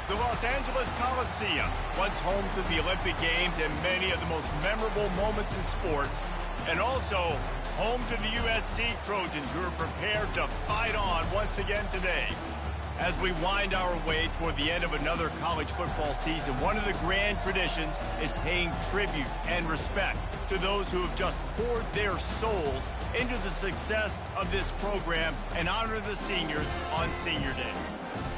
The Los Angeles Coliseum, once home to the Olympic Games and many of the most memorable moments in sports, and also home to the USC Trojans, who are prepared to fight on once again today. As we wind our way toward the end of another college football season, one of the grand traditions is paying tribute and respect to those who have just poured their souls into the success of this program and honor the seniors on Senior Day.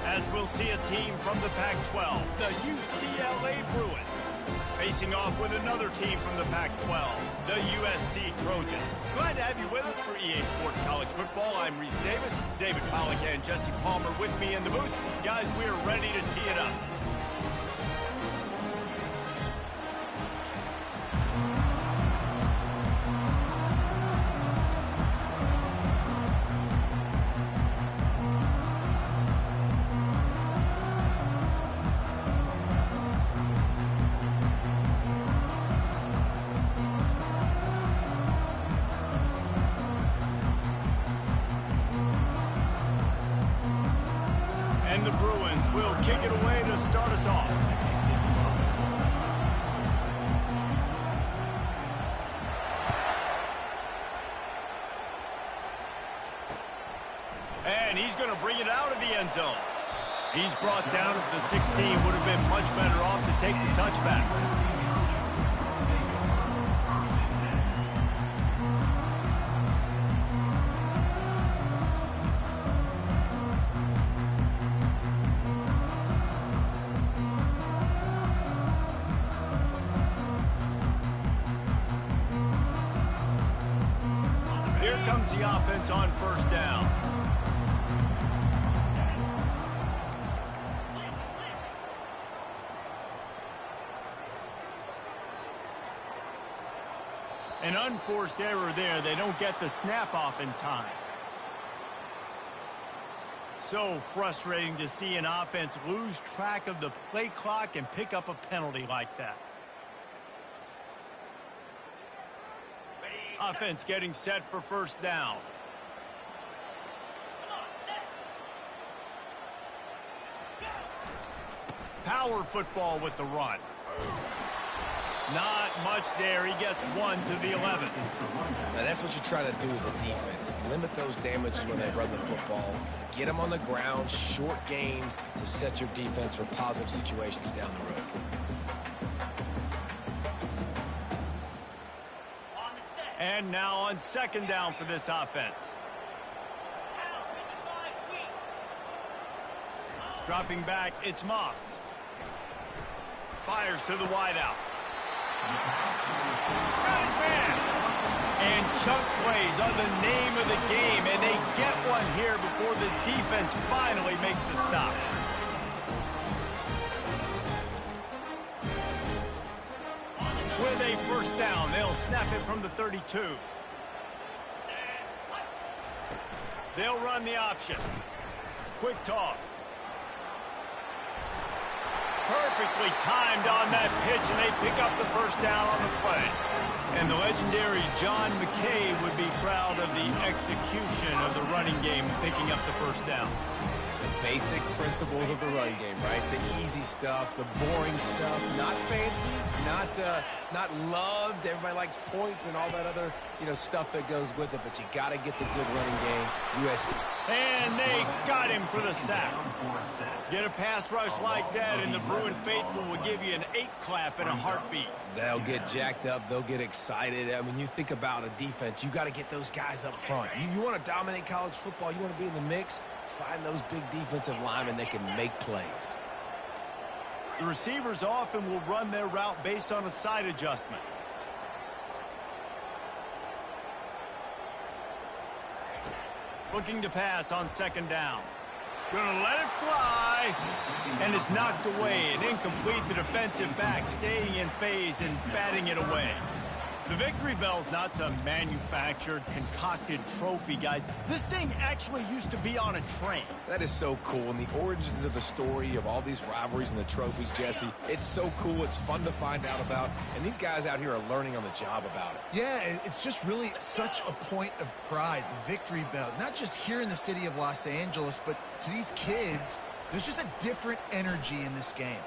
As we'll see a team from the Pac-12, the UCLA Bruins, facing off with another team from the Pac-12, the USC Trojans. Glad to have you with us for EA Sports College Football. I'm Reese Davis, David Pollack and Jesse Palmer with me in the booth. Guys, we're ready to tee it up. And the Bruins will kick it away to start us off. And he's going to bring it out of the end zone. He's brought down at the 16. Would have been much better off to take the touchback. Here comes the offense on first down. An unforced error there. They don't get the snap off in time. So frustrating to see an offense lose track of the play clock and pick up a penalty like that. Offense getting set for first down. Power football with the run. Not much there. He gets one to the 11. Now that's what you try to do as a defense. Limit those damages when they run the football. Get them on the ground, short gains to set your defense for positive situations down the road. And now on second down for this offense. Dropping back, it's Moss. Fires to the wideout. Got his man. And chunk plays are the name of the game, and they get one here before the defense finally makes the stop. With a first down, they'll snap it from the 32. They'll run the option. Quick toss. Perfectly timed on that pitch, and they pick up the first down on the play. And the legendary John McKay would be proud of the execution of the running game, picking up the first down. The basic principles of the run game, right? The easy stuff, the boring stuff, not fancy, not loved. Everybody likes points and all that other, stuff that goes with it, but you got to get the good running game. USC. And they got him for the sack. Get a pass rush like that, and the Bruin faithful will give you an 8-clap in a heartbeat. They'll get jacked up. They'll get excited. I mean, you think about a defense, you got to get those guys up front. You want to dominate college football, you want to be in the mix, find those big defensive linemen that can make plays. The receivers often will run their route based on a side adjustment. Looking to pass on second down. Gonna let it fly. And it's knocked away and incomplete. The defensive back staying in phase and batting it away. The victory bell's not some manufactured, concocted trophy, guys. This thing actually used to be on a train. That is so cool. And the origins of the story of all these rivalries and the trophies, Jesse, it's so cool. It's fun to find out about. And these guys out here are learning on the job about it. Yeah, it's just really such a point of pride, the victory bell. Not just here in the city of Los Angeles, but to these kids There's just a different energy in this game.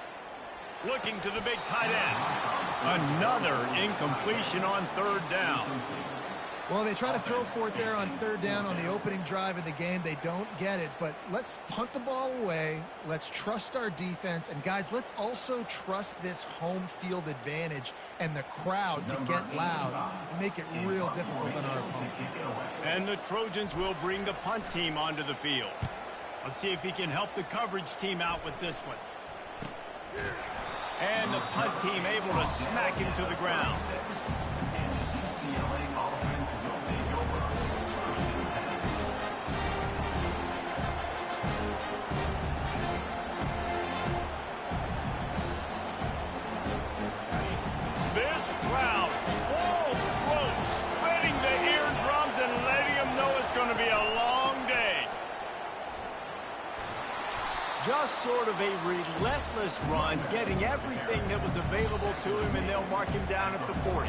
Looking to the big tight end. Another incompletion on third down. Well, they try to throw for it there on third down on the opening drive of the game. They don't get it, but let's punt the ball away. Let's trust our defense. And, guys, let's also trust this home field advantage and the crowd to get loud and make it real difficult on our opponent. And the Trojans will bring the punt team onto the field. Let's see if he can help the coverage team out with this one. And the punt team able to smack him to the ground. This crowd, full throat, splitting the eardrums and letting them know it's going to be a long day. Just sort of a relentless run, getting everything that was available to him, and they'll mark him down at the 40.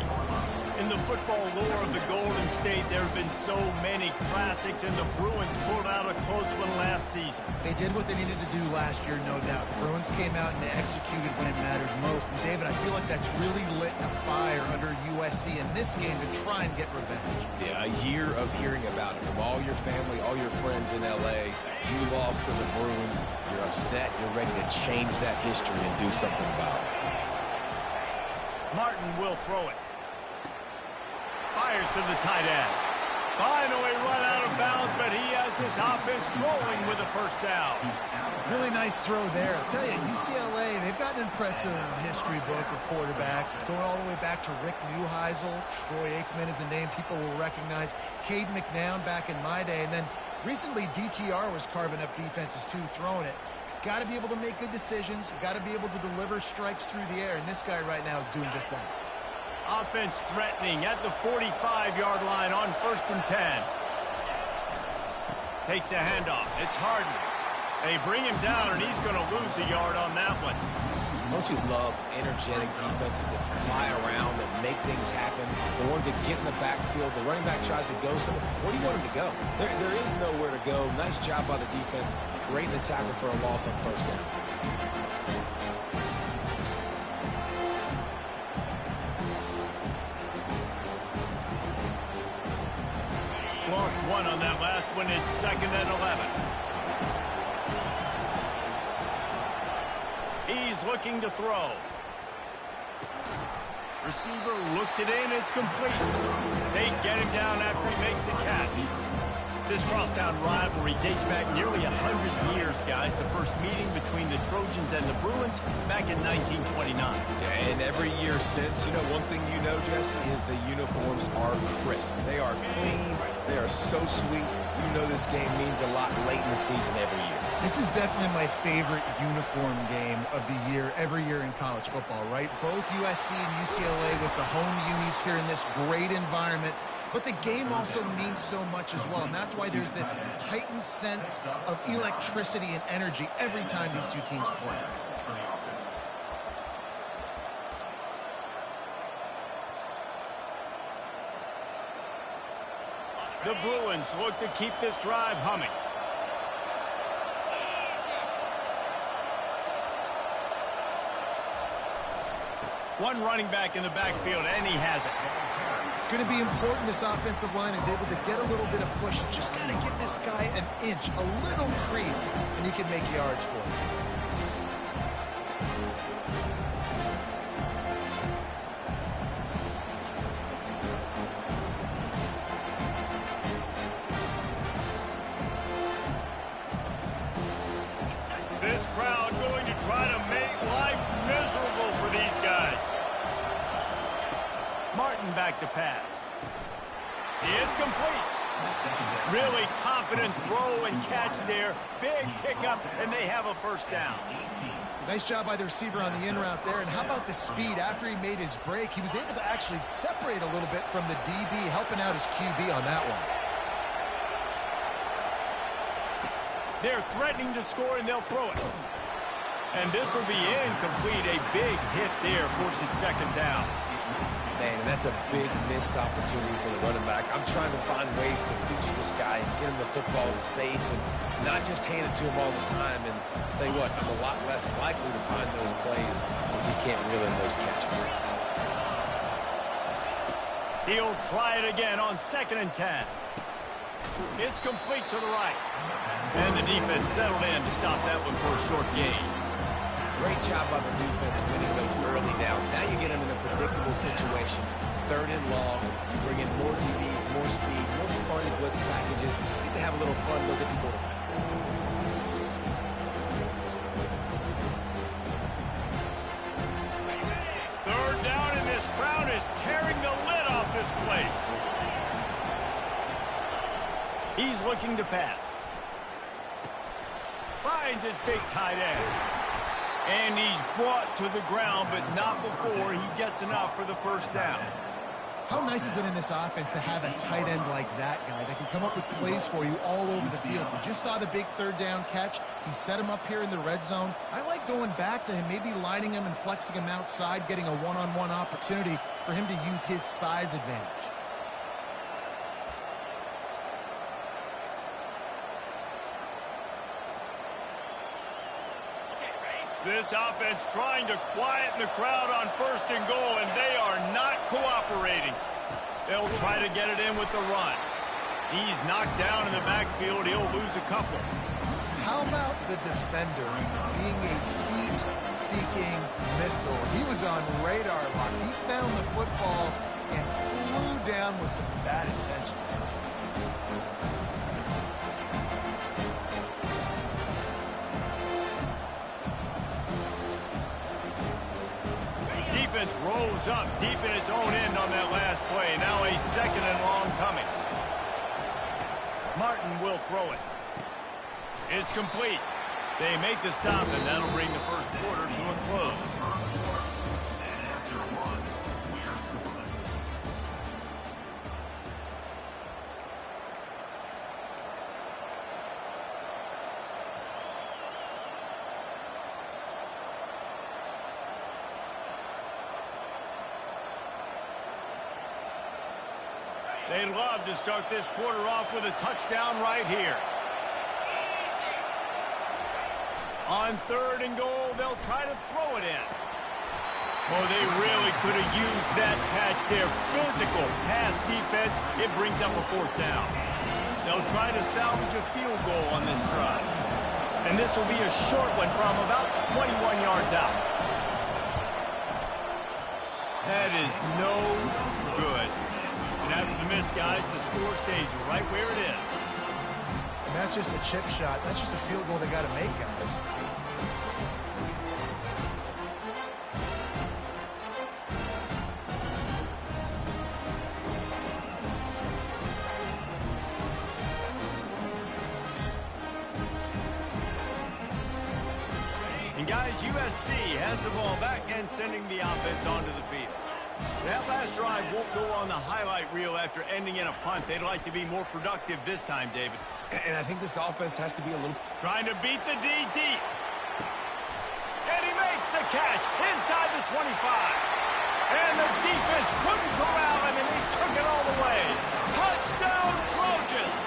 In the football lore of the Golden State, there have been so many classics, and the Bruins pulled out a close one last season. They did what they needed to do last year, no doubt. The Bruins came out and they executed when it mattered most. And, David, I feel like that's really lit a fire under USC in this game to try and get revenge. Yeah, a year of hearing about it from all your family, all your friends in L.A. You lost to the Bruins. You're upset. You're ready to change that history and do something about it. Martin will throw it. Fires to the tight end. Finally run out of bounds, but he has this offense rolling with a first down. Really nice throw there. I'll tell you, UCLA, they've got an impressive history book of quarterbacks, going all the way back to Rick Neuheisel. Troy Aikman is a name people will recognize. Cade McNown back in my day. And then recently, DTR was carving up defenses too, throwing it. Got to be able to make good decisions. You got to be able to deliver strikes through the air, and this guy right now is doing just that. Offense threatening at the 45-yard line on 1st and 10. Takes a handoff. It's Harden. They bring him down, and he's going to lose a yard on that one. Don't you love energetic defenses that fly around, that make things happen? The ones that get in the backfield, the running back tries to go somewhere. Where do you want him to go? There is nowhere to go. Nice job by the defense. Great in the tackle for a loss on first down. Lost one on that last one. It's 2nd and 11. He's looking to throw. Receiver looks it in. It's complete. They get him down after he makes the catch. This crosstown rivalry dates back nearly 100 years, guys. The first meeting between the Trojans and the Bruins back in 1929. Yeah, and every year since, you know, one thing you know, Jesse, is the uniforms are crisp. They are clean. They are so sweet. You know this game means a lot late in the season every year. This is definitely my favorite uniform game of the year, every year in college football, right? Both USC and UCLA with the home unis here in this great environment. But the game also means so much as well, and that's why there's this heightened sense of electricity and energy every time these two teams play. The Bruins look to keep this drive humming. One running back in the backfield, and he has it. It's going to be important this offensive line is able to get a little bit of push. Just got to give this guy an inch, a little crease, and he can make yards for it. This crowd going to try to make life miserable for these guys. Martin back to pass. It's complete. Really confident throw and catch there. Big pickup, and they have a first down. Nice job by the receiver on the in route there. And how about the speed? After he made his break, he was able to actually separate a little bit from the DB, helping out his QB on that one. They're threatening to score, and they'll throw it. And this will be incomplete. A big hit there forces second down. Man, and that's a big missed opportunity for the running back. I'm trying to find ways to feature this guy and get him the football in space and not just hand it to him all the time. And I'll tell you what, I'm a lot less likely to find those plays if he can't reel in those catches. He'll try it again on 2nd and 10. It's complete to the right. And the defense settled in to stop that one for a short gain. Great job by the defense winning those early downs. Now you get them in a predictable situation. 3rd and long. You bring in more DBs, more speed, more fun blitz packages. You get to have a little fun. Look at the quarterback. 3rd down, and this crowd is tearing the lid off this place. He's looking to pass. Finds his big tight end. And he's brought to the ground, but not before he gets enough for the 1st down. How nice is it in this offense to have a tight end like that guy that can come up with plays for you all over the field? We just saw the big 3rd down catch. He set him up here in the red zone. I like going back to him, maybe lining him and flexing him outside, getting a one-on-one opportunity for him to use his size advantage. This offense trying to quieten the crowd on 1st and goal, and they are not cooperating. They'll try to get it in with the run. He's knocked down in the backfield. He'll lose a couple. How about the defender being a heat-seeking missile? He was on radar lock. He found the football and flew down with some bad intentions. Defense rolls up deep in its own end on that last play. Now a 2nd and long coming. Martin will throw it. It's complete. They make the stop, and that'll bring the 1st quarter to a close. They'd love to start this quarter off with a touchdown right here. On 3rd and goal, they'll try to throw it in. Oh, they really could have used that catch there. Physical pass defense. It brings up a 4th down. They'll try to salvage a field goal on this drive. And this will be a short one from about 21 yards out. That is no good. And after the miss, guys, the score stays right where it is. And that's just a chip shot. That's just a field goal they got to make, guys. And guys, USC has the ball back and sending the offense onto the field. That last drive won't go on the highlight reel after ending in a punt. They'd like to be more productive this time, David. And I think this offense has to be a little... Trying to beat the D deep. And he makes the catch inside the 25. And the defense couldn't corral him, and he took it all the way. Touchdown, Trojans!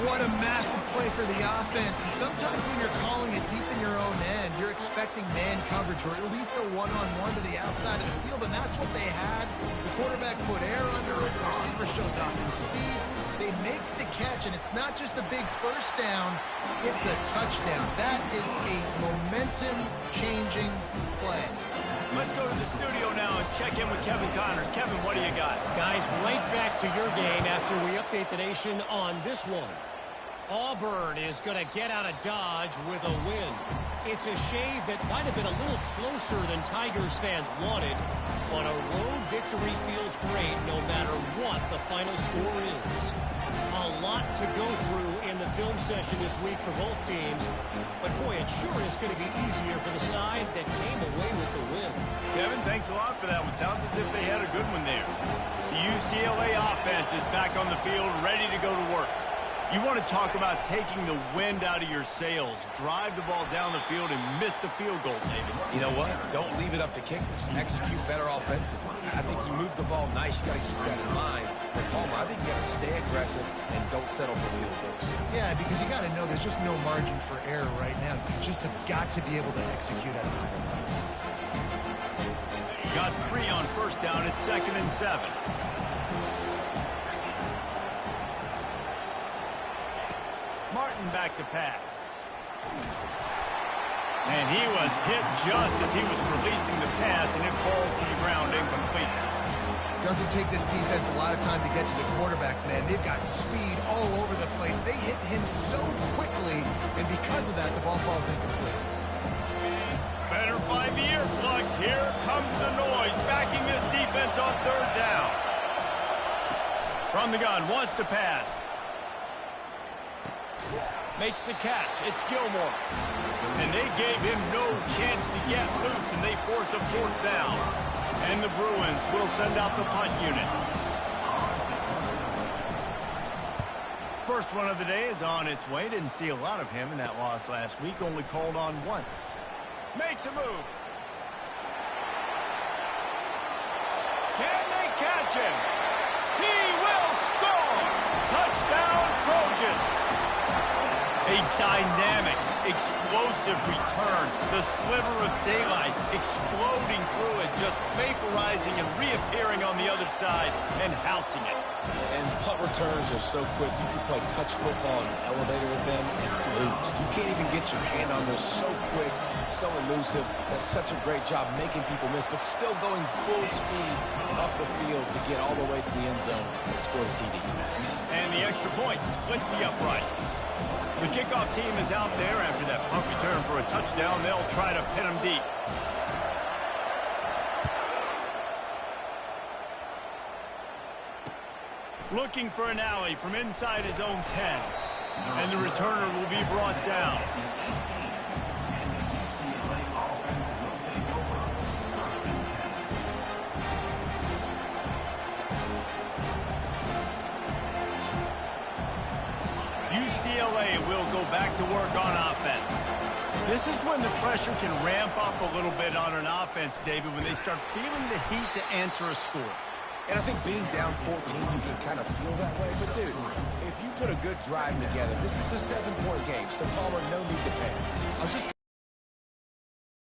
What a massive play for the offense. And sometimes when you're calling it deep in your own end, you're expecting man coverage or at least a one-on-one to the outside of the field, and that's what they had. The quarterback put air under it. The receiver shows off his speed. They make the catch, and it's not just a big 1st down. It's a touchdown. That is a momentum-changing play. Let's go to the studio now and check in with Kevin Connors. Kevin, what do you got? Guys, right back to your game after we update the nation on this one. Auburn is going to get out of Dodge with a win. It's a shave that might have been a little closer than Tigers fans wanted, but a road victory feels great no matter what the final score is. A lot to go through in the film session this week for both teams, but boy, it sure is going to be easier for the side that came away with the win. Kevin, thanks a lot for that one. Sounds as if they had a good one there. The UCLA offense is back on the field, ready to go to work. You want to talk about taking the wind out of your sails. Drive the ball down the field and miss the field goal, David. You know what? Don't leave it up to kickers. Execute better offensively. I think you move the ball nice. You got to keep that in mind. But Palmer, I think you got to stay aggressive and don't settle for field goals. Yeah, because you got to know there's just no margin for error right now. You just have got to be able to execute at a high level. Got 3 on first down at 2nd and 7. Martin back to pass. And he was hit just as he was releasing the pass, and it falls to the ground incomplete. Doesn't take this defense a lot of time to get to the quarterback, man. They've got speed all over the place. They hit him so quickly, and because of that, the ball falls incomplete. Better find the earplugs. Here comes the noise, backing this defense on 3rd down. From the gun, wants to pass. Makes the catch. It's Gilmore. And they gave him no chance to get loose, and they force a 4th down. And the Bruins will send out the punt unit. First one of the day is on its way. Didn't see a lot of him in that loss last week. Only called on once. Makes a move. Can they catch him? He will score! Touchdown, Trojans! A dynamic, explosive return. The sliver of daylight exploding through it, just vaporizing and reappearing on the other side and housing it. And punt returns are so quick. You can play touch football in an elevator with them and lose. You can't even get your hand on those. So quick, so elusive. That's such a great job making people miss, but still going full speed up the field to get all the way to the end zone and score the TD. And the extra point splits the uprights. The kickoff team is out there after that punt return for a touchdown. They'll try to pin him deep. Looking for an alley from inside his own 10. And the returner will be brought down. UCLA will go back to work on offense. This is when the pressure can ramp up a little bit on an offense, David, when they start feeling the heat to answer a score. And I think being down 14, you can kind of feel that way. But, dude, if you put a good drive together, this is a 7-point game, so Palmer, no need to panic. I was just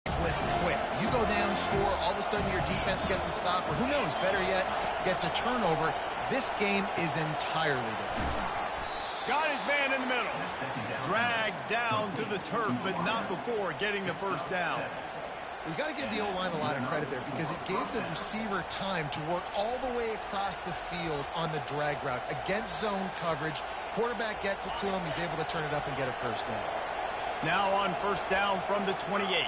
flip quick. You go down, score, all of a sudden your defense gets a stop, or who knows, better yet, gets a turnover. This game is entirely different. Got his man in the middle. Dragged down to the turf, but not before getting the first down. You got to give the O-line a lot of credit there because it gave the receiver time to work all the way across the field on the drag route against zone coverage. Quarterback gets it to him. He's able to turn it up and get a first down. Now on first down from the 28.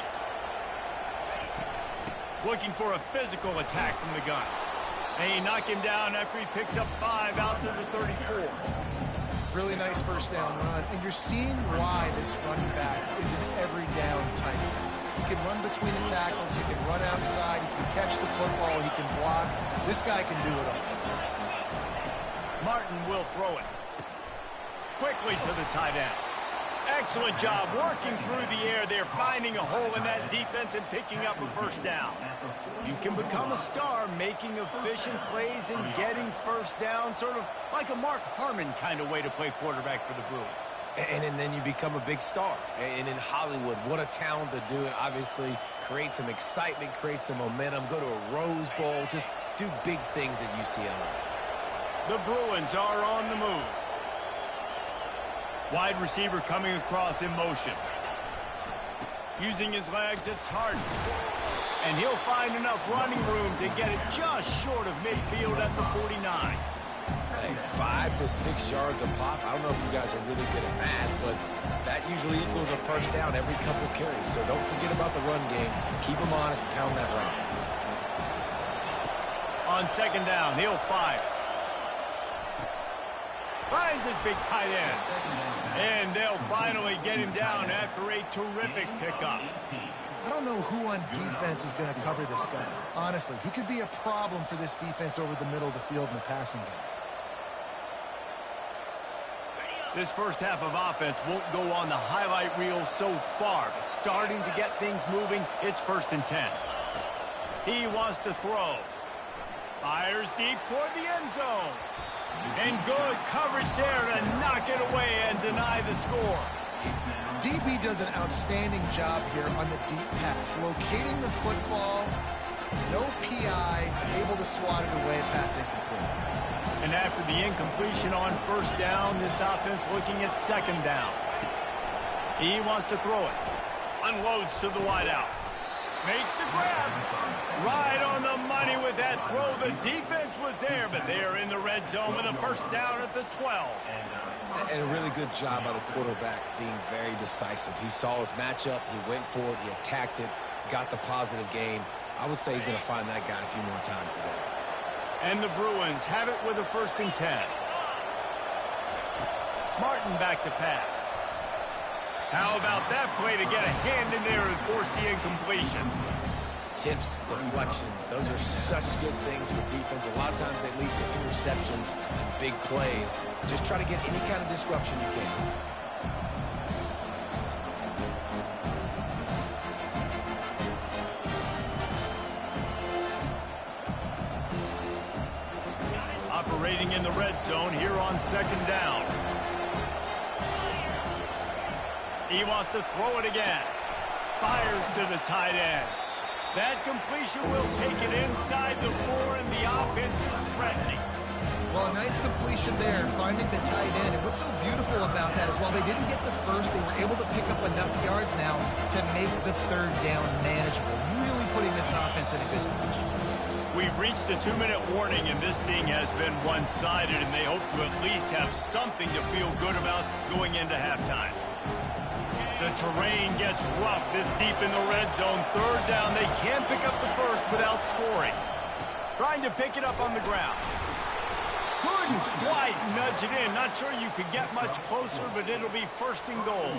Looking for a physical attack from the gun. And he knocked him down after he picks up 5 out to the 34. Really nice first down run. And you're seeing why this running back is an every down type. He can run between the tackles. He can run outside. He can catch the football. He can block. This guy can do it all. Martin will throw it. Quickly to the tight end. Excellent job working through the air there, finding a hole in that defense and picking up a first down. You can become a star making efficient plays and getting first down, sort of like a Mark Harmon kind of way to play quarterback for the Bruins. And then you become a big star. And in Hollywood, what a talent to do it. Obviously, create some excitement, create some momentum, go to a Rose Bowl, just do big things at UCLA. The Bruins are on the move. Wide receiver coming across in motion. Using his legs, it's Hart. And he'll find enough running room to get it just short of midfield at the 49. Hey, 5 to 6 yards a pop. I don't know if you guys are really good at math, but that usually equals a first down every couple carries. So don't forget about the run game. Keep them honest and pound that rock. On second down, he'll fire. Finds his big tight end. And they'll finally get him down after a terrific pickup. I don't know who on defense is going to cover this guy. Honestly, he could be a problem for this defense over the middle of the field in the passing game. This first half of offense won't go on the highlight reel so far, but starting to get things moving, it's 1st and 10. He wants to throw. Fires deep toward the end zone. And good coverage there to knock it away and deny the score. DB does an outstanding job here on the deep pass, locating the football, no PI, able to swat it away, pass incomplete. And after the incompletion on 1st down, this offense looking at 2nd down. He wants to throw it. Unloads to the wideout. Makes the grab. Right on the money with that throw. The defense was there, but they are in the red zone with a 1st down at the 12. And a really good job by the quarterback being very decisive. He saw his matchup. He went for it. He attacked it. Got the positive gain. I would say he's going to find that guy a few more times today. And the Bruins have it with a 1st and 10. Martin back to pass. How about that play to get a hand in there and force the incompletion? Tips, deflections, those are such good things for defense. A lot of times they lead to interceptions and big plays. Just try to get any kind of disruption you can. Operating in the red zone here on 2nd down. He wants to throw it again. Fires to the tight end. That completion will take it inside the 4, and the offense is threatening. Well, a nice completion there, finding the tight end. And what's so beautiful about that is while they didn't get the first, they were able to pick up enough yards now to make the 3rd down manageable, really putting this offense in a good position. We've reached the 2-minute warning, and this thing has been one-sided, and they hope to at least have something to feel good about going into halftime. The terrain gets rough this deep in the red zone. 3rd down, they can't pick up the first without scoring. Trying to pick it up on the ground. Couldn't quite nudge it in. Not sure you could get much closer, but it'll be 1st and goal.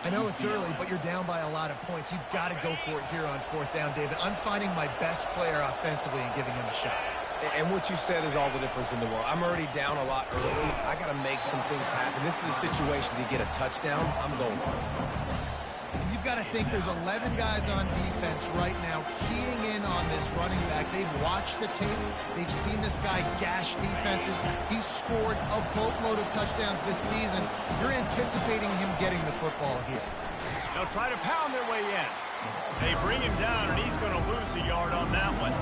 I know it's early, but you're down by a lot of points. You've got to go for it here on 4th down, David. I'm finding my best player offensively and giving him a shot. And what you said is all the difference in the world. I'm already down a lot early. I got to make some things happen. This is a situation to get a touchdown. I'm going for it. And you've got to think there's 11 guys on defense right now keying in on this running back. They've watched the tape. They've seen this guy gash defenses. He's scored a boatload of touchdowns this season. You're anticipating him getting the football here. They'll try to pound their way in. They bring him down, and he's going to lose a yard on that one.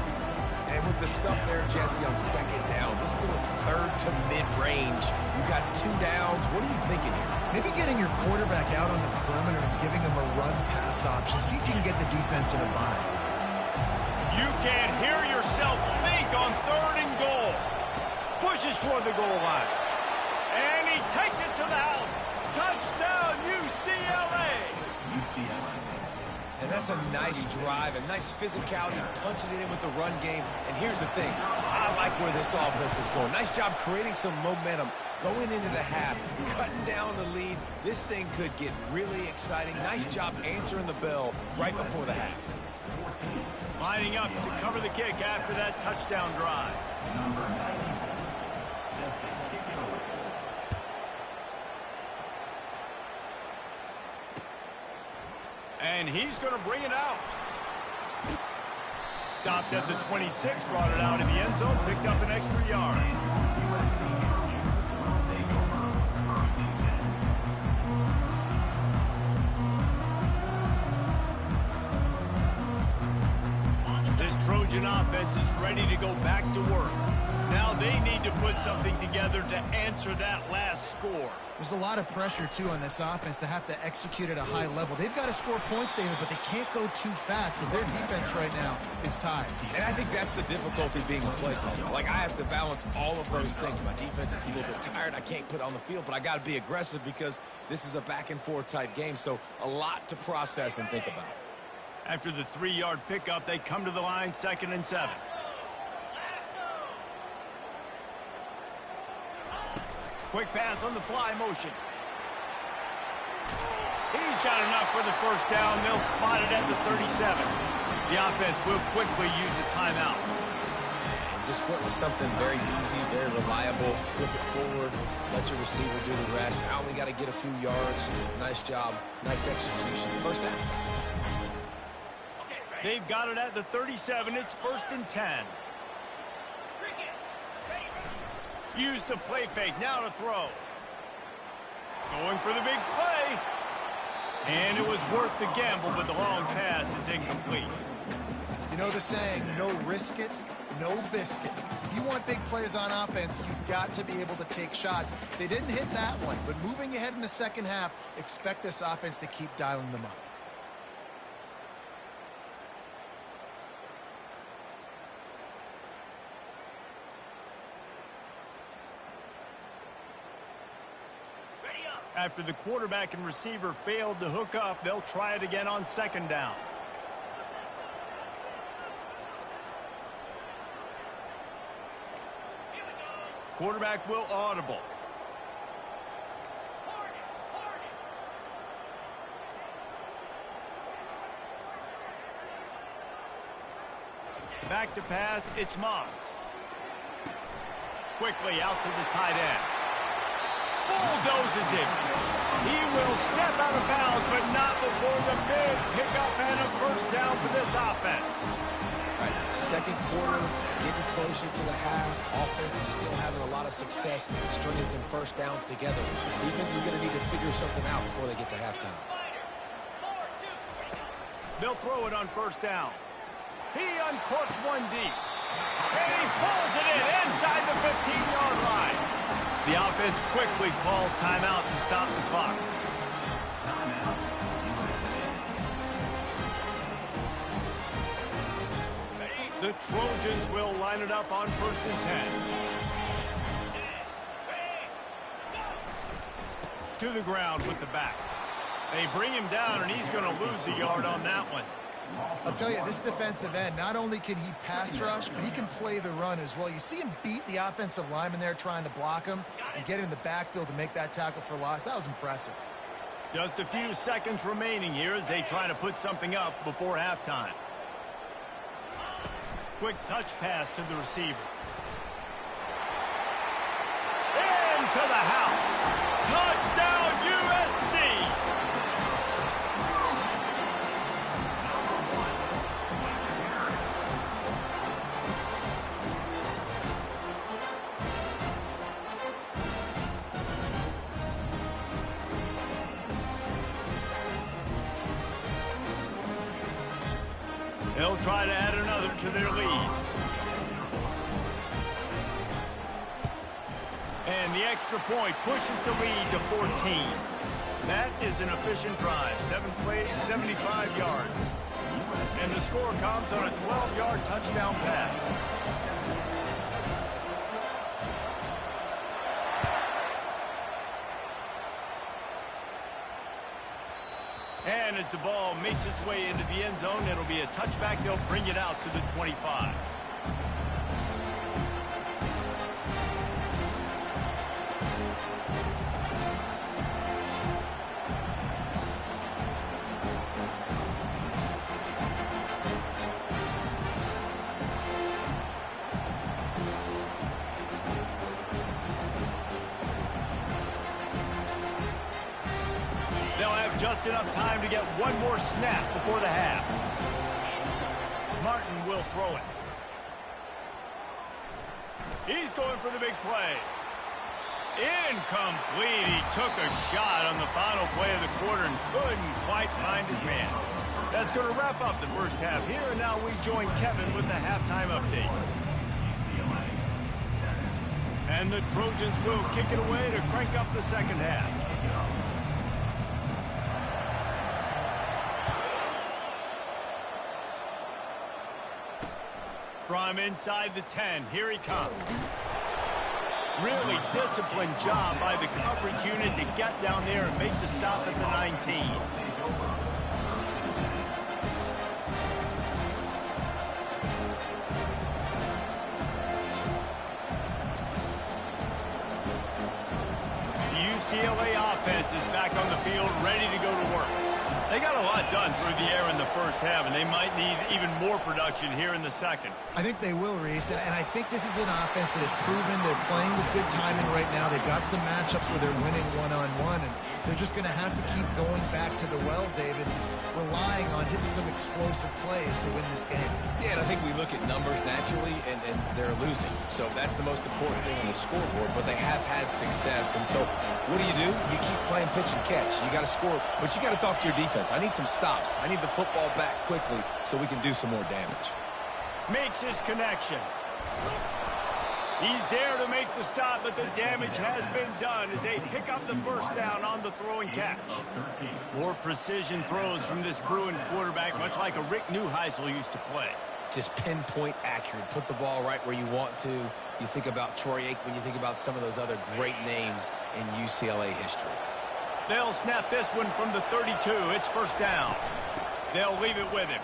And with the stuff there, Jesse, on 2nd down, this little 3rd to mid-range, you got 2 downs. What are you thinking here? Maybe getting your quarterback out on the perimeter and giving him a run-pass option. See if you can get the defense in a bind. You can hear yourself think on 3rd and goal. Pushes toward the goal line. And he takes it to the house. Touchdown, UCLA! And that's a nice drive, a nice physicality, punching it in with the run game. And here's the thing. I like where this offense is going. Nice job creating some momentum, going into the half, cutting down the lead. This thing could get really exciting. Nice job answering the bell right before the half. Lining up to cover the kick after that touchdown drive. And he's going to bring it out. Stopped at the 26, brought it out in the end zone, picked up an extra yard. This Trojan offense is ready to go back to work. Now they need to put something together to answer that last score. There's a lot of pressure, too, on this offense to have to execute at a high level. They've got to score points, David, but they can't go too fast because their defense right now is tired. And I think that's the difficulty being a play caller. Like, I have to balance all of those things. My defense is a little bit tired. I can't put on the field, but I got to be aggressive because this is a back-and-forth type game, so a lot to process and think about. After the 3-yard pickup, they come to the line, 2nd and 7. Quick pass on the fly motion. He's got enough for the 1st down. They'll spot it at the 37. The offense will quickly use a timeout. And just just went with something very easy, very reliable. Flip it forward, let your receiver do the rest. I only got to get a few yards. Nice job, nice execution. First down. They've got it at the 37. It's 1st and 10. Use the play fake. Now to throw. Going for the big play. And it was worth the gamble, but the long pass is incomplete. You know the saying, no risk it, no biscuit. If you want big plays on offense, you've got to be able to take shots. They didn't hit that one, but moving ahead in the second half, expect this offense to keep dialing them up. After the quarterback and receiver failed to hook up, they'll try it again on 2nd down. Quarterback will audible. Back to pass, it's Moss. Quickly out to the tight end. Bulldozes it. He will step out of bounds, but not before the big pickup and a 1st down for this offense. Right, second quarter, getting closer to the half. Offense is still having a lot of success stringing some 1st downs together. Defense is going to need to figure something out before they get to halftime. They'll throw it on 1st down. He uncorks one deep. And he pulls it in inside the 15-yard line. The offense quickly calls timeout to stop the clock. The Trojans will line it up on 1st and 10. To the ground with the back. They bring him down, and he's going to lose a yard on that one. I'll tell you, this defensive end, not only can he pass rush, but he can play the run as well. You see him beat the offensive lineman there trying to block him and get in the backfield to make that tackle for loss. That was impressive. Just a few seconds remaining here as they try to put something up before halftime. Quick touch pass to the receiver. Into the house. Touchdown, USC. They'll try to add another to their lead. And the extra point pushes the lead to 14. That is an efficient drive. 7 plays, 75 yards. And the score comes on a 12-yard touchdown pass. And as the ball makes its way into the end zone, it'll be a touchback. They'll bring it out to the 25. Just enough time to get one more snap before the half. Martin will throw it. He's going for the big play. Incomplete. He took a shot on the final play of the quarter and couldn't quite find his man. That's going to wrap up the first half here, and now we join Kevin with the halftime update. And the Trojans will kick it away to crank up the second half. From inside the 10, here he comes. Really disciplined job by the coverage unit to get down there and make the stop at the 19. The UCLA offense is back on the field, ready to go to work. They got a lot done through the air in the first half, and they might need even more production here in the second. I think they will, Reese, and I think this is an offense that has proven they're playing with good timing right now. They've got some matchups where they're winning one-on-one, and they're just going to have to keep going back to the well, David, relying on hitting some explosive plays to win this game. Yeah, and I think we look at numbers naturally, and they're losing. So that's the most important thing on the scoreboard, but they have had success. And so what do? You keep playing pitch and catch. You got to score, but you got to talk to your defense. I need some stops. I need the football back quickly so we can do some more damage. Makes his connection. He's there to make the stop, but the damage has been done as they pick up the first down on the throw and catch. More precision throws from this Bruin quarterback, much like a Rick Neuheisel used to play. Just pinpoint accurate. Put the ball right where you want to. You think about Troy Aikman, you think about some of those other great names in UCLA history. They'll snap this one from the 32. It's first down. They'll leave it with him.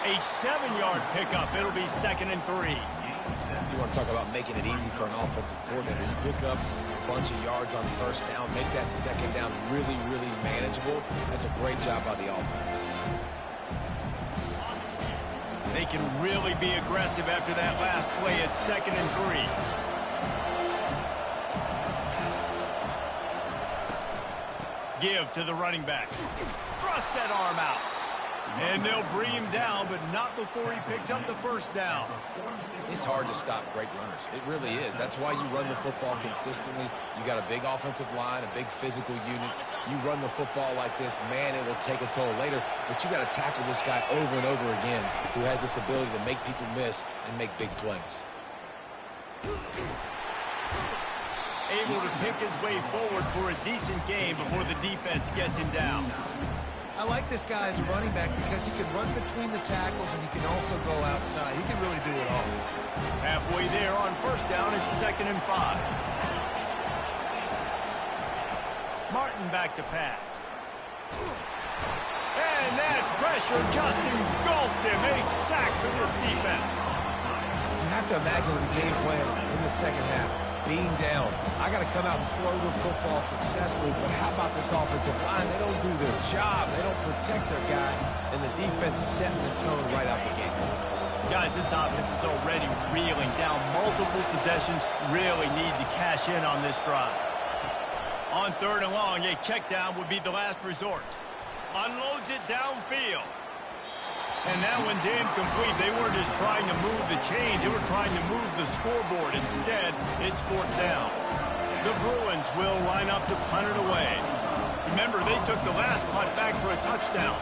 A 7-yard pickup. It'll be 2nd and 3. You want to talk about making it easy for an offensive coordinator. You pick up a bunch of yards on first down, make that second down really, really manageable. That's a great job by the offense. They can really be aggressive after that last play at 2nd and 3. Give to the running back. Thrust that arm out. And they'll bring him down, but not before he picks up the first down. It's hard to stop great runners. It really is. That's why you run the football consistently. You got a big offensive line, a big physical unit. You run the football like this, man, it will take a toll later. But you got to tackle this guy over and over again who has this ability to make people miss and make big plays. Able to pick his way forward for a decent game before the defense gets him down. I like this guy as a running back because he can run between the tackles and he can also go outside. He can really do it all. Halfway there on first down, it's 2nd and 5. Martin back to pass. And that pressure just engulfed him. A sack for this defense. You have to imagine the game plan in the second half. Being down, I got to come out and throw the football successfully, but how about this offensive line? They don't do their job. They don't protect their guy, and the defense setting the tone right out the gate. Guys, this offense is already reeling down multiple possessions. Really need to cash in on this drive. On 3rd and long, a check down would be the last resort. Unloads it downfield. And that one's incomplete. They weren't just trying to move the chains. They were trying to move the scoreboard. Instead, it's 4th down. The Bruins will line up to punt it away. Remember, they took the last punt back for a touchdown.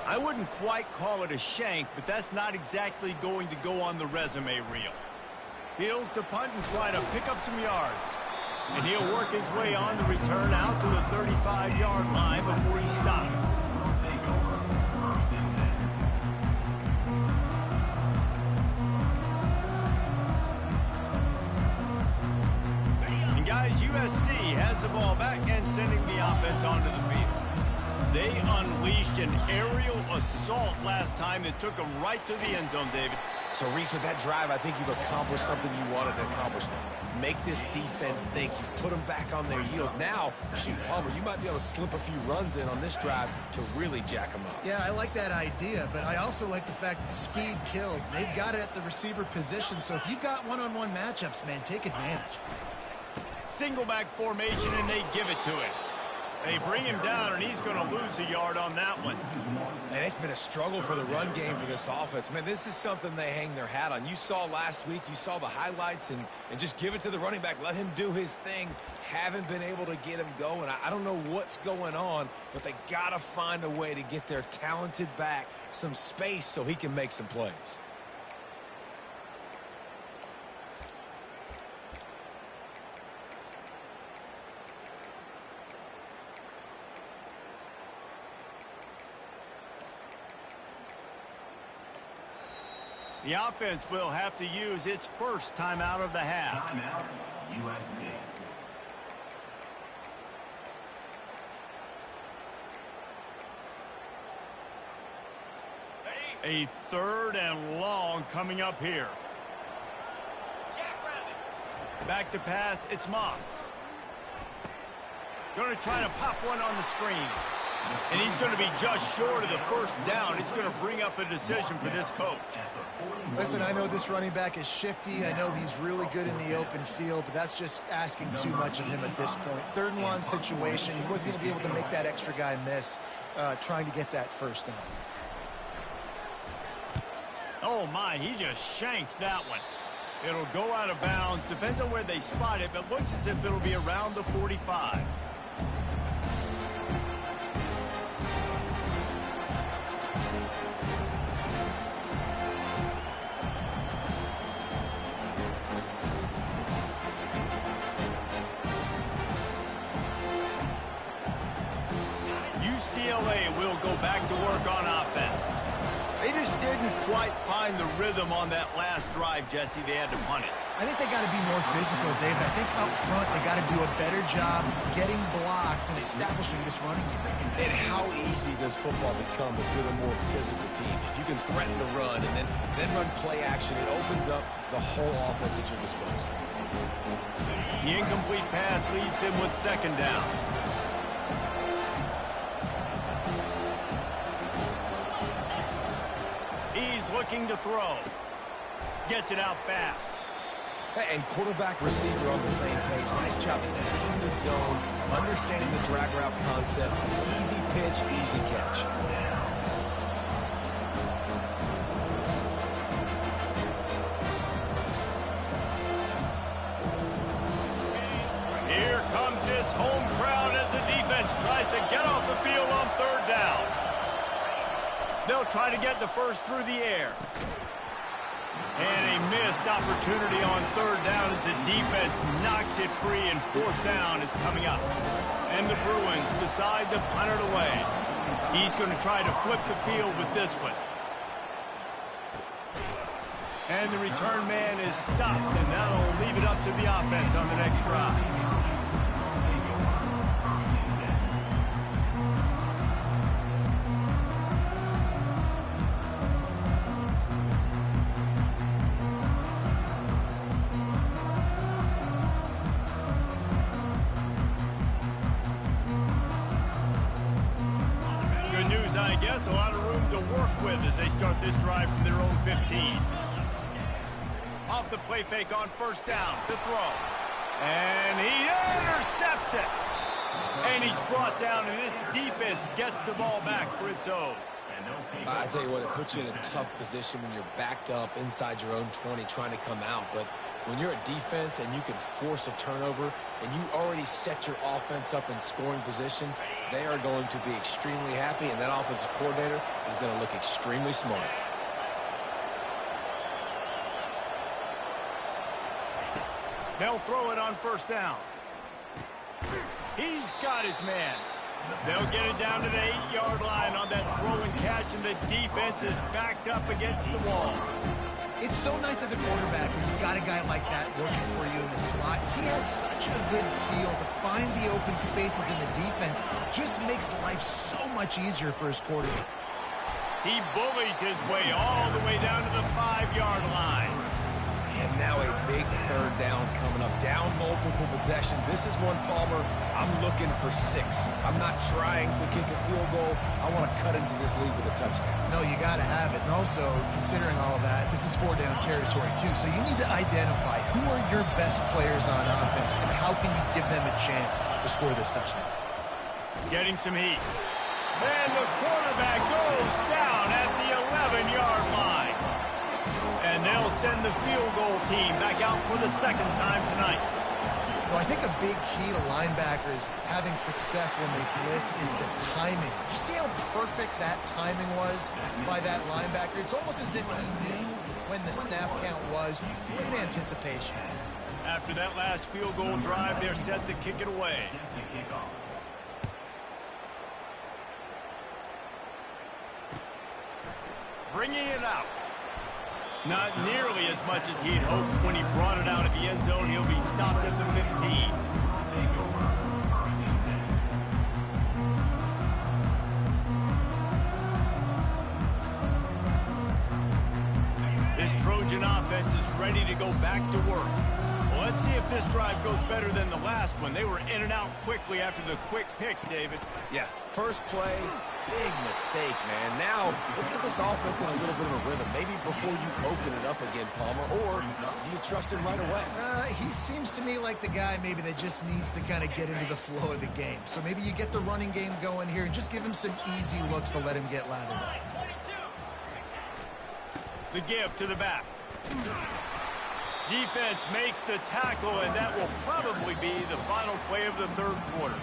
I wouldn't quite call it a shank, but that's not exactly going to go on the resume reel. Heels to punt and try to pick up some yards. And he'll work his way on the return out to the 35-yard line before he stops. And guys, USC has the ball back and sending the offense onto the field. They unleashed an aerial assault last time that took them right to the end zone, David. So, Reese, with that drive, I think you've accomplished something you wanted to accomplish. Make this defense think. You put them back on their heels. Now, shoot, Palmer, you might be able to slip a few runs in on this drive to really jack them up. Yeah, I like that idea, but I also like the fact that speed kills. They've got it at the receiver position, so if you've got one-on-one matchups, man, take advantage. Single back formation, and they give it to him. They bring him down, and he's going to lose a yard on that one. And it's been a struggle for the run game for this offense. Man, this is something they hang their hat on. You saw last week, you saw the highlights, and just give it to the running back. Let him do his thing. Haven't been able to get him going. I don't know what's going on, but they got to find a way to get their talented back some space so he can make some plays. The offense will have to use its first timeout of the half. Timeout, USC. A 3rd and long coming up here. Back to pass, it's Moss. Going to try to pop one on the screen. And he's going to be just short of the first down. It's going to bring up a decision for this coach. Listen, I know this running back is shifty. I know he's really good in the open field, but that's just asking too much of him at this point. 3rd and long situation. He wasn't going to be able to make that extra guy miss trying to get that first down. Oh, my, he just shanked that one. It'll go out of bounds. Depends on where they spot it, but looks as if it'll be around the 45. UCLA will go back to work on offense. They just didn't quite find the rhythm on that last drive, Jesse. They had to punt it. I think they got to be more physical, David. I think up front they got to do a better job getting blocks and establishing this running game. And how easy does football become if you're the more physical team? If you can threaten the run and then run play action, it opens up the whole offense at your disposal. The incomplete pass leaves him with 2nd down. He's looking to throw. Gets it out fast. And quarterback receiver on the same page. Nice job seeing the zone, understanding the drag route concept. Easy pitch, easy catch. Here comes this home crowd as the defense tries to get off the field on 3rd down. They'll try to get the first through the air. And a missed opportunity on 3rd down as the defense knocks it free, and 4th down is coming up. And the Bruins decide to punt it away. He's going to try to flip the field with this one. And the return man is stopped, and that'll leave it up to the offense on the next drive. I guess a lot of room to work with as they start this drive from their own 15. Off the play fake on 1st down to throw. And he intercepts it. And he's brought down, and this defense gets the ball back for its own. I tell you what, it puts you in a tough position when you're backed up inside your own 20 trying to come out. But when you're a defense and you can force a turnover and you already set your offense up in scoring position, they are going to be extremely happy, and that offensive coordinator is going to look extremely smart. They'll throw it on 1st down. He's got his man. They'll get it down to the 8-yard line on that throw and catch, and the defense is backed up against the wall. It's so nice as a quarterback when you've got a guy like that working for you in the slot. He has such a good feel to find the open spaces in the defense. Just makes life so much easier for his quarterback. He bullies his way all the way down to the 5-yard line. And now a big 3rd down coming up. Down multiple possessions. This is one, Palmer, I'm looking for 6. I'm not trying to kick a field goal. I want to cut into this lead with a touchdown. No, you got to have it. And also, considering all of that, this is 4-down territory, too. So you need to identify who are your best players on offense and how can you give them a chance to score this touchdown. Getting some heat. And the quarterback goes down at the 11-yard line. And they'll send the field goal team back out for the 2nd time tonight. Well, I think a big key to linebackers having success when they blitz is the timing. Did you see how perfect that timing was by that linebacker? It's almost as if he knew when the snap count was. Great anticipation. After that last field goal drive, they're set to kick it away. Bringing it out. Not nearly as much as he'd hoped when he brought it out at the end zone. He'll be stopped at the 15. This Trojan offense is ready to go back to work. Well, let's see if this drive goes better than the last one. They were in and out quickly after the quick pick, David. Yeah, first play, big mistake, man. Now, let's get this offense in a little bit of a rhythm. Maybe before you open it up again, Palmer, or do you trust him right away? He seems to me like the guy maybe that just needs to kind of get into the flow of the game. So maybe you get the running game going here and just give him some easy looks to let him get lathered up. The give to the back. Defense makes the tackle, and that will probably be the final play of the third quarter.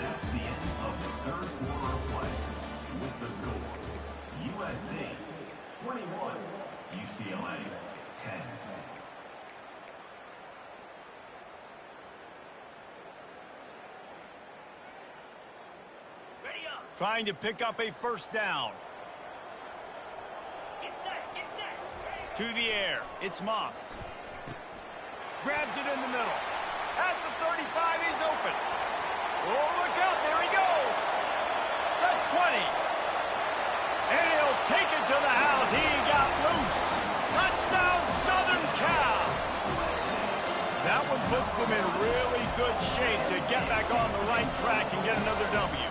That's the end of the third quarter of play. With the score, USC 21, UCLA 10. Trying to pick up a first down. To the air, it's Moss. Grabs it in the middle. At the 35, he's open. Oh, look out, there he goes. The 20. And he'll take it to the house. He got loose. Touchdown, Southern Cal. That one puts them in really good shape to get back on the right track and get another W.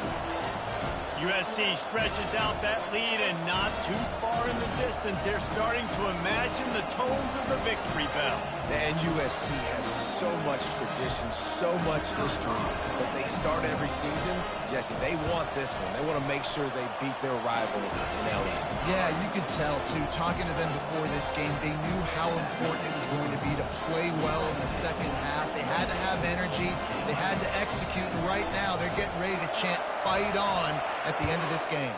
USC stretches out that lead, and not too far in the distance, they're starting to imagine the tones of the victory bell. And USC has so much tradition, so much history, but they start every season. Jesse, they want this one. They want to make sure they beat their rival in LA. Yeah, you could tell, too. Talking to them before this game, they knew how important it was going to be to play well in the second half. They had to have energy. They had to execute, and right now they're getting ready to chant "Fight on" at the end of this game.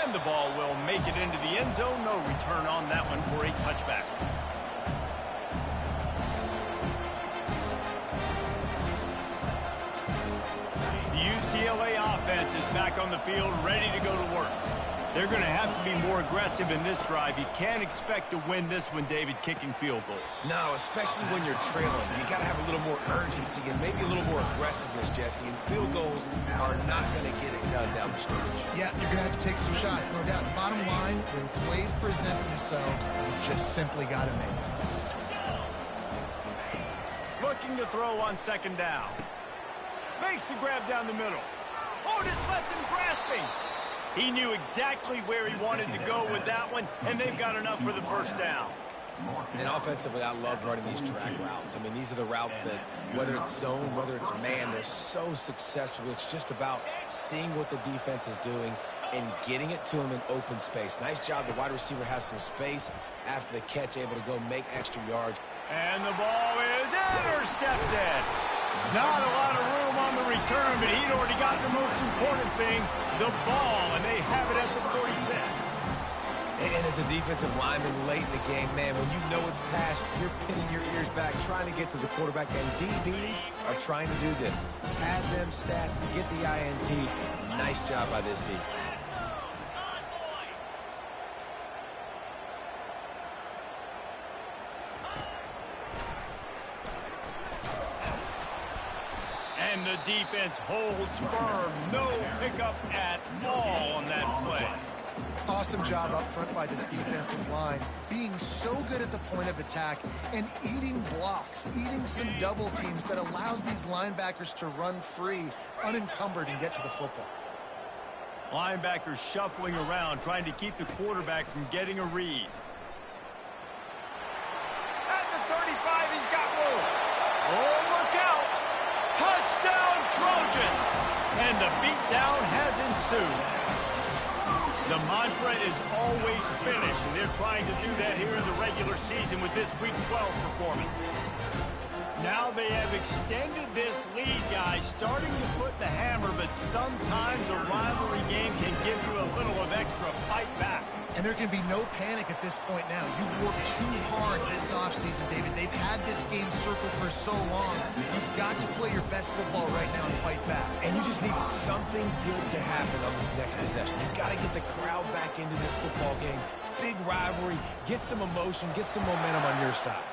And the ball will make it into the end zone. No return on that one for a touchback. The UCLA offense is back on the field, ready to go to work. They're going to have to be more aggressive in this drive. You can't expect to win this one, David, kicking field goals. No, especially when you're trailing. You got to have a little more urgency and maybe a little more aggressiveness, Jesse. And field goals are not going to get it done down the stretch. Yeah, you're going to have to take some shots, no doubt. Bottom line, when plays present themselves, you just simply got to make them. Looking to throw on second down. Makes the grab down the middle. Oh, just left him grasping. He knew exactly where he wanted to go with that one, and they've got enough for the first down. And offensively, I love running these drag routes. I mean, these are the routes that, whether it's zone, whether it's man, they're so successful. It's just about seeing what the defense is doing and getting it to him in open space. Nice job. The wide receiver has some space after the catch, able to go make extra yards. And the ball is intercepted. Not a lot of room on the return, but he'd already got the most important thing, the ball, and they have it at the 46. And as a defensive lineman late in the game, man, when you know it's passed, you're pinning your ears back, trying to get to the quarterback, and DBs are trying to do this. Pad them stats, get the INT. Nice job by this defense. And the defense holds firm. No pickup at all on that play. Awesome job up front by this defensive line, being so good at the point of attack and eating blocks, eating some double teams that allows these linebackers to run free, unencumbered, and get to the football. Linebackers shuffling around, trying to keep the quarterback from getting a read. At the 35, he's got room. Oh, look out. Touchdown, Trojans! And the beatdown has ensued. The mantra is always finish, and they're trying to do that here in the regular season with this Week 12 performance. Now they have extended this lead, guys, starting to put the hammer, but sometimes a rivalry game can give you a little of extra fight back. And there can be no panic at this point now. You worked too hard this offseason, David. They've had this game circled for so long. You've got to play your best football right now and fight back. And you just need something good to happen on this next possession. You've got to get the crowd back into this football game. Big rivalry. Get some emotion. Get some momentum on your side.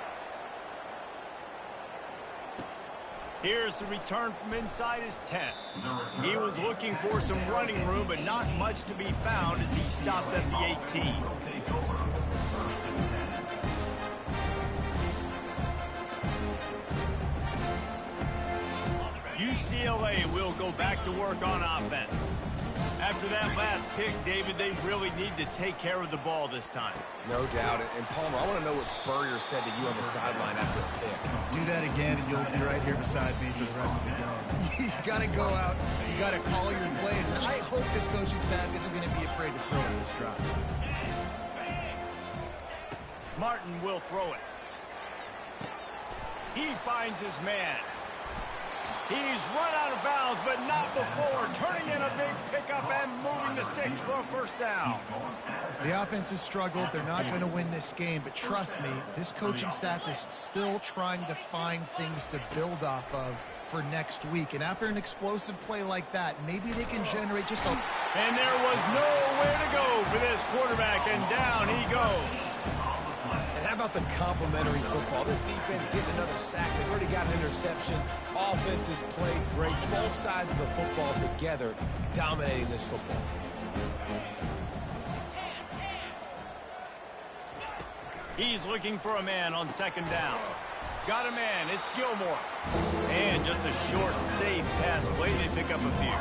Here's the return from inside his 10. He was looking for some running room, but not much to be found as he stopped at the 18. UCLA will go back to work on offense. After that last pick, David, they really need to take care of the ball this time. No doubt. And Palmer, I want to know what Spurrier said to you on the sideline after a pick. Do that again, and you'll be right here beside me for the rest of the game. You got to go out. You got to call your plays. And I hope this coaching staff isn't going to be afraid to throw at this drop. Martin will throw it. He finds his man. He's run out of bounds, but not before turning in a big pickup and moving the sticks for a first down. The offense has struggled. They're not going to win this game, but trust me, this coaching staff is still trying to find things to build off of for next week. And after an explosive play like that, maybe they can generate just a... And there was nowhere to go for this quarterback, and down he goes. And how about the complimentary football? This defense getting another sack. They've already got an interception. Offense has played great. Both sides of the football together dominating this football game. He's looking for a man on second down. Got a man. It's Gilmore. And just a short, safe pass play. They pick up a few.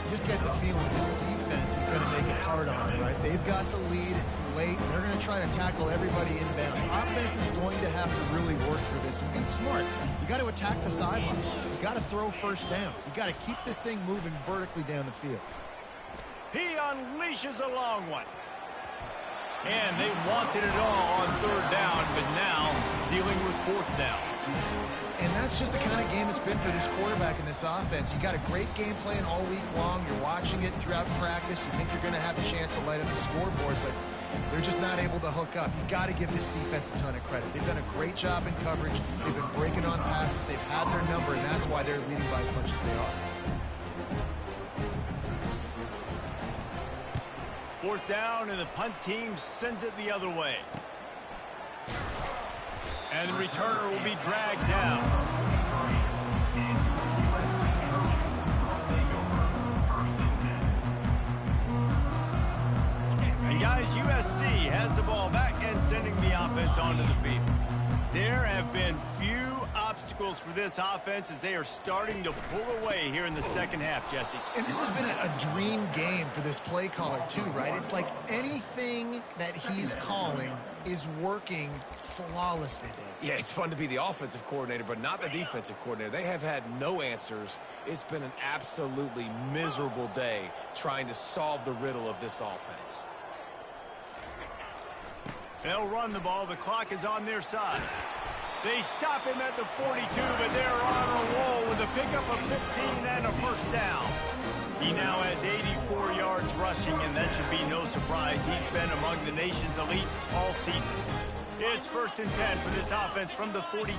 You just get the feeling this defense is going to make it hard on them, right? They've got the lead. It's late. And they're going to try to tackle everybody inbounds. Offense is going to have to really work for this and be smart. You got to attack the sidelines. You got to throw first downs. You got to keep this thing moving vertically down the field. He unleashes a long one. And they wanted it all on third down, but now dealing with fourth down. And that's just the kind of game it's been for this quarterback and this offense. You got a great game plan all week long. You're watching it throughout practice. You think you're going to have a chance to light up the scoreboard, but they're just not able to hook up. You got to give this defense a ton of credit. They've done a great job in coverage. They've been breaking on passes. They've had their number, and that's why they're leading by as much as they are. Fourth down, and the punt team sends it the other way. And the returner will be dragged down. And guys, USC has the ball back and sending the offense onto the field. There have been few obstacles for this offense as they are starting to pull away here in the second half, Jesse. And this has been a dream game for this play caller too, right? It's like anything that he's calling is working flawlessly. Yeah, it's fun to be the offensive coordinator, but not the defensive coordinator. They have had no answers. It's been an absolutely miserable day trying to solve the riddle of this offense. They'll run the ball. The clock is on their side. They stop him at the 42, but they're on a roll with a pickup of 15 and a first down. He now has 84 yards rushing, and that should be no surprise. He's been among the nation's elite all season. It's 1st and 10 for this offense from the 42.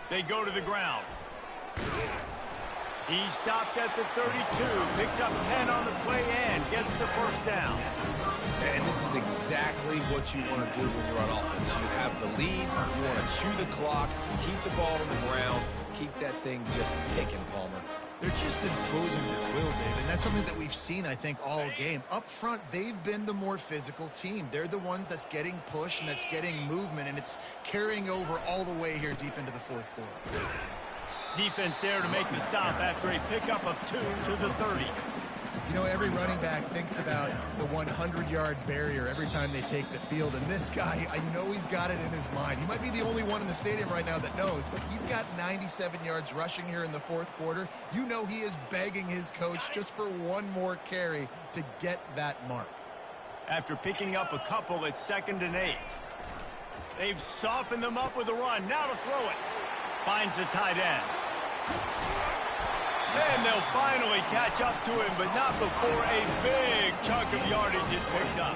They go to the ground. He stopped at the 32, picks up 10 on the play and gets the first down. And this is exactly what you want to do when you're on offense. You have the lead, you want to chew the clock, keep the ball on the ground, keep that thing just ticking, Palmer. They're just imposing their will, David, and that's something that we've seen, I think, all game. Up front, they've been the more physical team. They're the ones that's getting pushed and that's getting movement, and it's carrying over all the way here deep into the fourth quarter. Defense there to make the stop after a pickup of 2 to the 30. You know, every running back thinks about the 100-yard barrier every time they take the field, and this guy, I know he's got it in his mind. He might be the only one in the stadium right now that knows, but he's got 97 yards rushing here in the fourth quarter. You know he is begging his coach just for one more carry to get that mark. After picking up a couple, it's 2nd and 8. They've softened them up with a run. Now to throw it. Finds the tight end. And they'll finally catch up to him, but not before a big chunk of yardage is picked up.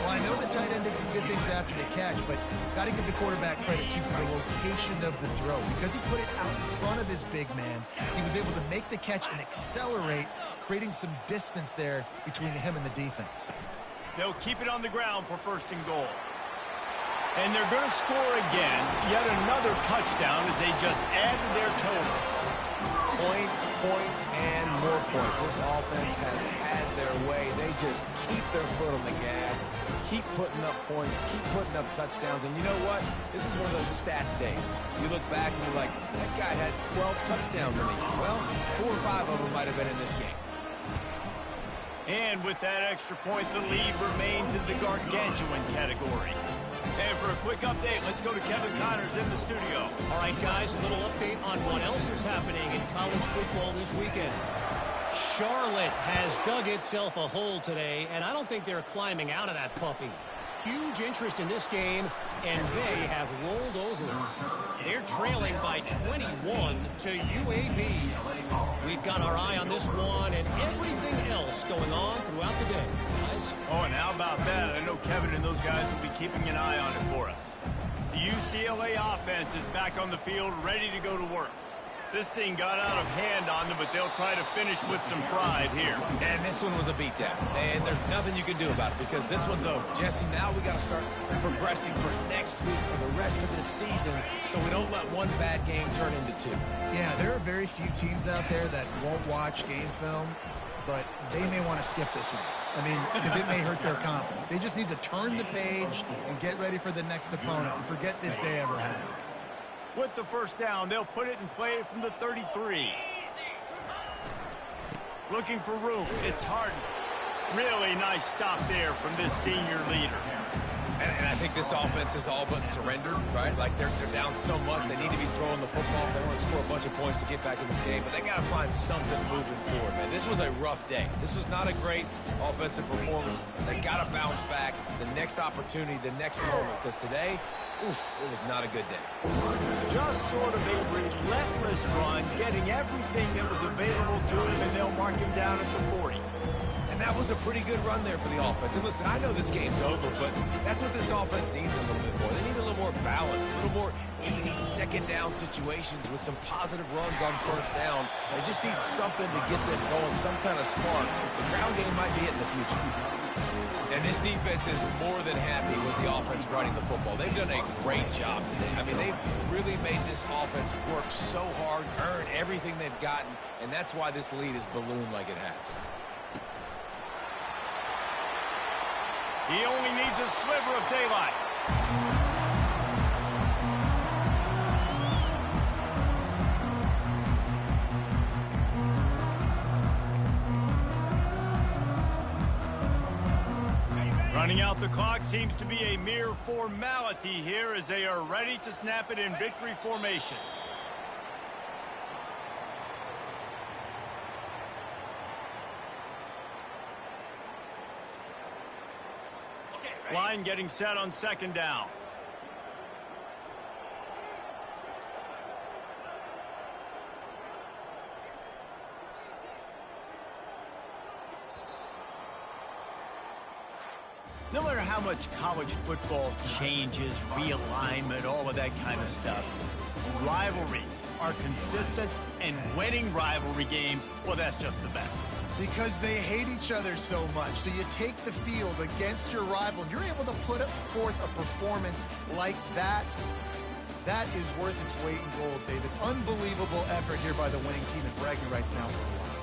Well, I know the tight end did some good things after the catch, but got to give the quarterback credit, too, for the location of the throw. Because he put it out in front of his big man, he was able to make the catch and accelerate, creating some distance there between him and the defense. They'll keep it on the ground for 1st and goal. And they're going to score again. Yet another touchdown as they just added their total. Points, points, and more points. This offense has had their way. They just keep their foot on the gas, keep putting up points, keep putting up touchdowns. And you know what? This is one of those stats days. You look back and you're like, that guy had 12 touchdowns in the game. Well, 4 or 5 of them might have been in this game. And with that extra point, the lead remains in the gargantuan category. And for a quick update, let's go to Kevin Connors in the studio. All right, guys, a little update on what else is happening in college football this weekend. Charlotte has dug itself a hole today, and I don't think they're climbing out of that puppy. Huge interest in this game, and they have rolled over. They're trailing by 21 to UAB. We've got our eye on this one and everything else going on throughout the day. Guys? Oh, and how about that? I know Kevin and those guys will be keeping an eye on it for us. The UCLA offense is back on the field, ready to go to work. This thing got out of hand on them, but they'll try to finish with some pride here. And this one was a beatdown. And there's nothing you can do about it because this one's over. Jesse, now we got to start progressing for next week for the rest of this season so we don't let one bad game turn into 2. Yeah, there are very few teams out there that won't watch game film, but they may want to skip this one. I mean, because it may hurt their confidence. They just need to turn the page and get ready for the next opponent and forget this day ever happened. With the 1st down, they'll put it and play it from the 33. Looking for room. It's Harden. Really nice stop there from this senior leader. And I think this offense is all but surrendered, right? Like they're down so much, they need to be throwing the football. They want to score a bunch of points to get back in this game, but they got to find something moving forward, man. This was a rough day. This was not a great offensive performance. They got to bounce back the next opportunity, the next moment, because today, oof, it was not a good day. Just sort of a relentless run, getting everything that was available to him, and they'll mark him down at the 40. And that was a pretty good run there for the offense. And listen, I know this game's over, but that's what this offense needs a little bit more. They need a little more balance, a little more easy 2nd down situations with some positive runs on 1st down. They just need something to get them going, some kind of spark. The ground game might be it in the future. And this defense is more than happy with the offense running the football. They've done a great job today. I mean, they've really made this offense work so hard, earn everything they've gotten, and that's why this lead is ballooned like it has. He only needs a sliver of daylight. Running out the clock seems to be a mere formality here as they are ready to snap it in victory formation. Line getting set on 2nd down. No matter how much college football changes, realignment, all of that kind of stuff, rivalries are consistent, and winning rivalry games, well, that's just the best. Because they hate each other so much. So you take the field against your rival, and you're able to put forth a performance like that. That is worth its weight in gold, David. Unbelievable effort here by the winning team, and bragging rights now for a while.